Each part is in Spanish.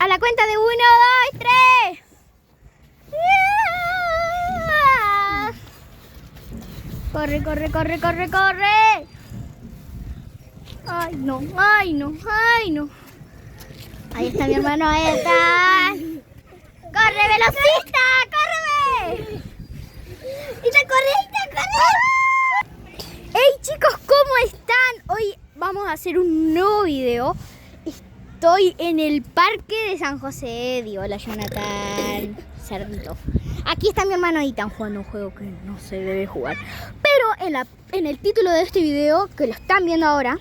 A la cuenta de 1, 2, 3. Corre, corre, corre, corre, corre. Ay, no, ay, no, ay, no. Ahí está mi hermano, ahí está. ¡Corre, velocista! ¡Córreme! ¡Y corre! ¡Hey, chicos! ¿Cómo están? Hoy vamos a hacer un nuevo video. Estoy en el parque de San José. Di hola, Jonathan. Cerdito. Aquí está mi hermano Ethan jugando un juego que no se debe jugar. Pero en el título de este video, que lo están viendo ahora,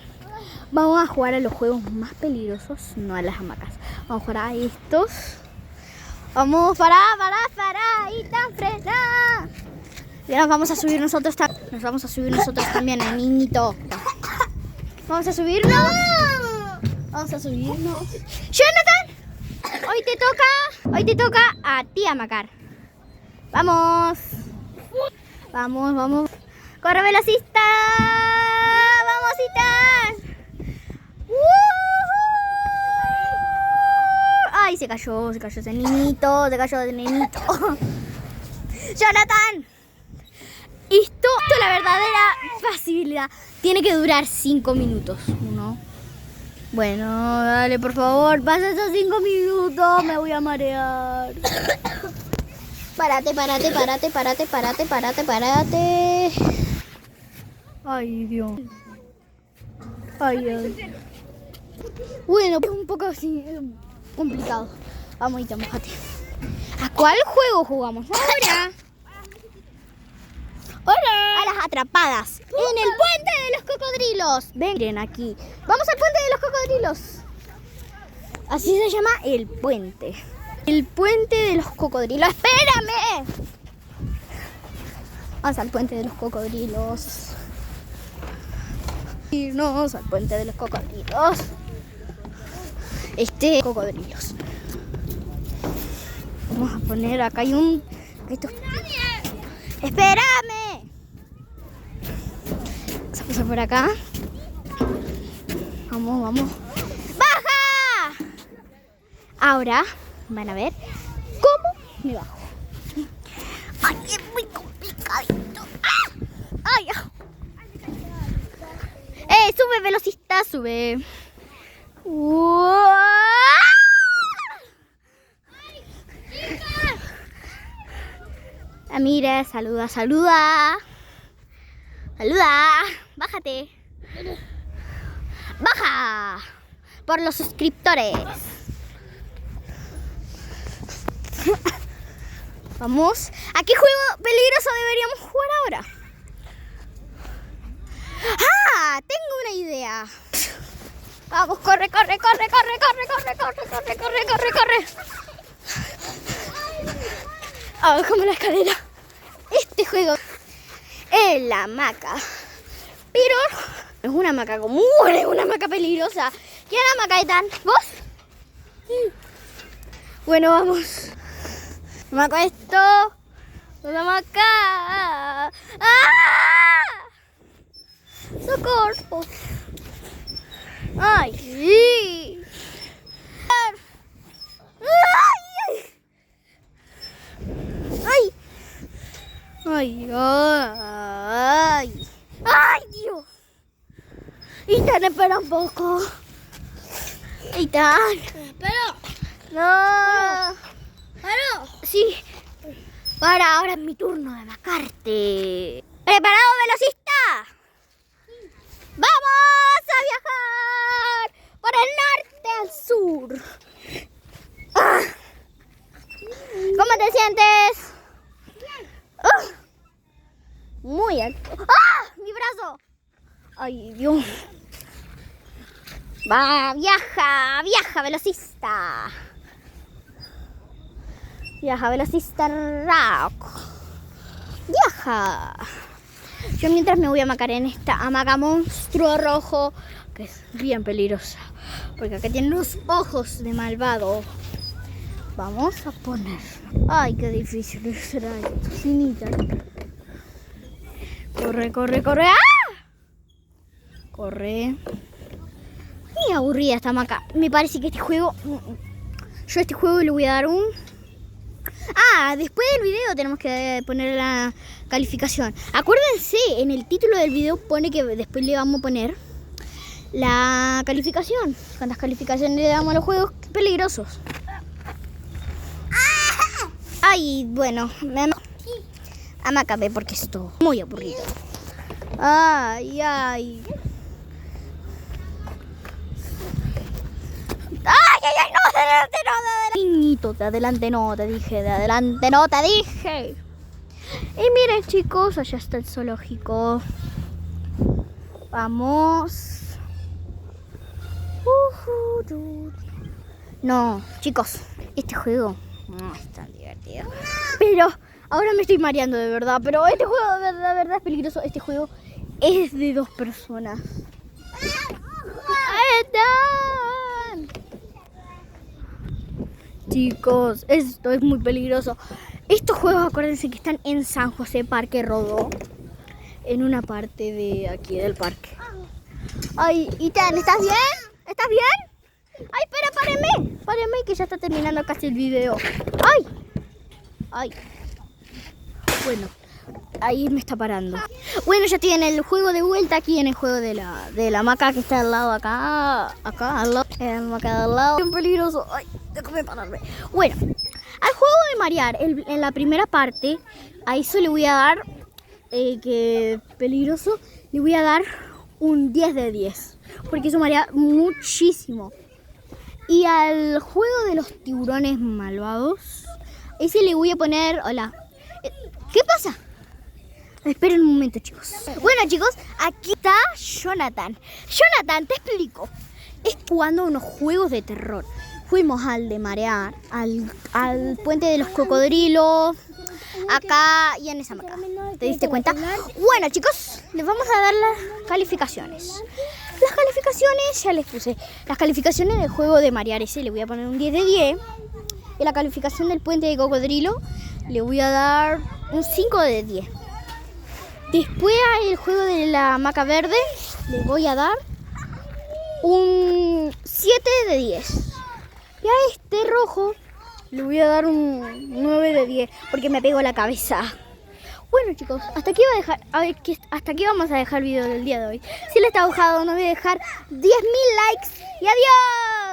vamos a jugar a los juegos más peligrosos, no a las hamacas. Vamos a jugar a estos. Vamos, para, Ethan, frena. Y nos vamos a subir nosotros también, el niñito. Vamos a subirnos. Vamos a subirnos. Jonathan, hoy te toca a ti amacar. Vamos. Vamos, vamos. Corre, velocista. Vamos, Ethan. Ay, se cayó ese niñito, Jonathan, esto la verdadera facilidad. Tiene que durar 5 minutos, ¿no? Bueno, dale, por favor, pasa esos 5 minutos, me voy a marear. Párate. Ay, Dios. Ay. Bueno, es un poco así complicado. Vamos, Ethan, mojate. ¿A cuál juego jugamos ahora? ¡Hola! A las atrapadas. En el puente de los cocodrilos. Ven aquí. Vamos al puente de los cocodrilos. Así se llama el puente. El puente de los cocodrilos. ¡Espérame! Vamos al puente de los cocodrilos. Irnos al puente de los cocodrilos. Cocodrilos. Vamos a poner acá hay un... ¡Espérame! Vamos a pasar por acá. Vamos. ¡Baja! Ahora van a ver cómo me bajo. ¡Ay, es muy complicadito! ¡Ay! Sube, velocista, sube. Mira, saluda. Bájate. Baja. Por los suscriptores. Vamos. ¿A qué juego peligroso deberíamos jugar ahora? ¡Ah! Tengo una idea. Vamos, corre. Bajamos la escalera. Este juego es la hamaca. Pero es una hamaca común, es una hamaca peligrosa. ¿Quién hamaca, Ethan? ¿Vos? Sí. Bueno, vamos. Hamaca esto. Una hamaca. ¡Ah! ¡Socorro! ¡Ay! Sí. ¡Ay, Dios! Ethan, espera un poco. Ethan. Pero. No. Pero. Sí. Para, ahora es mi turno de amacarte. ¿Preparado, velocista? ¡Vamos a viajar! Por el norte al sur. ¿Cómo te sientes? Muy alto. ¡Ah! ¡Mi brazo! ¡Ay, Dios! Viaja, velocista. Viaja, velocista rock. Viaja. Yo mientras me voy a amacar en esta hamaca monstruo rojo, que es bien peligrosa, porque acá tiene los ojos de malvado. Vamos a poner. Ay, qué difícil será esto, Sinita. Corre. ¡Ah! Corre. Y aburrida esta hamaca. Me parece que este juego Yo a este juego le voy a dar un... después del video tenemos que poner la calificación. Acuérdense, en el título del video pone que después le vamos a poner la calificación. ¿Cuántas calificaciones le damos a los juegos peligrosos? Ay, bueno, me acabé porque esto es muy aburrido. Ay. ¡Ay, no! De adelante no, Niñito, de adelante no, te dije, de adelante no, te dije. Y miren, chicos, allá está el zoológico. Vamos. No, chicos, este juego no es tan divertido. Pero ahora me estoy mareando de verdad. Pero este juego de verdad es peligroso. Este juego es de 2 personas. ¡Ahí están! Chicos, esto es muy peligroso. Estos juegos, acuérdense que están en San José Parque Rodó. En una parte de aquí del parque. Ay, Ethan, ¿estás bien? ¿Estás bien? Ay, espera, párenme, que ya está terminando casi el video. Ay. Bueno, ahí me está parando. Bueno, ya tienen el juego de vuelta aquí en el juego de la hamaca que está al lado acá al lado. La hamaca de al lado. Es peligroso. Ay, déjame pararme. Bueno, al juego de marear, en la primera parte, a eso le voy a dar, que peligroso, le voy a dar un 10 de 10. Porque eso marea muchísimo. Y al juego de los tiburones malvados, ese le voy a poner... Hola. ¿Qué pasa? Esperen un momento, chicos. Bueno, chicos, aquí está Jonathan. Jonathan, te explico. Es jugando unos juegos de terror. Fuimos al de marear, al puente de los cocodrilos, acá y en esa hamaca. ¿Te diste cuenta? Bueno, chicos, les vamos a dar las calificaciones. Las calificaciones, ya les puse. Las calificaciones del juego de marear ese le voy a poner un 10 de 10. Y la calificación del puente de cocodrilo le voy a dar un 5 de 10. Después al juego de la hamaca verde le voy a dar un 7 de 10. Y a este rojo le voy a dar un 9 de 10 porque me pegó la cabeza. Bueno, chicos, hasta aquí vamos a dejar el video del día de hoy. Si les está gustando, no voy a dejar 10.000 likes y adiós.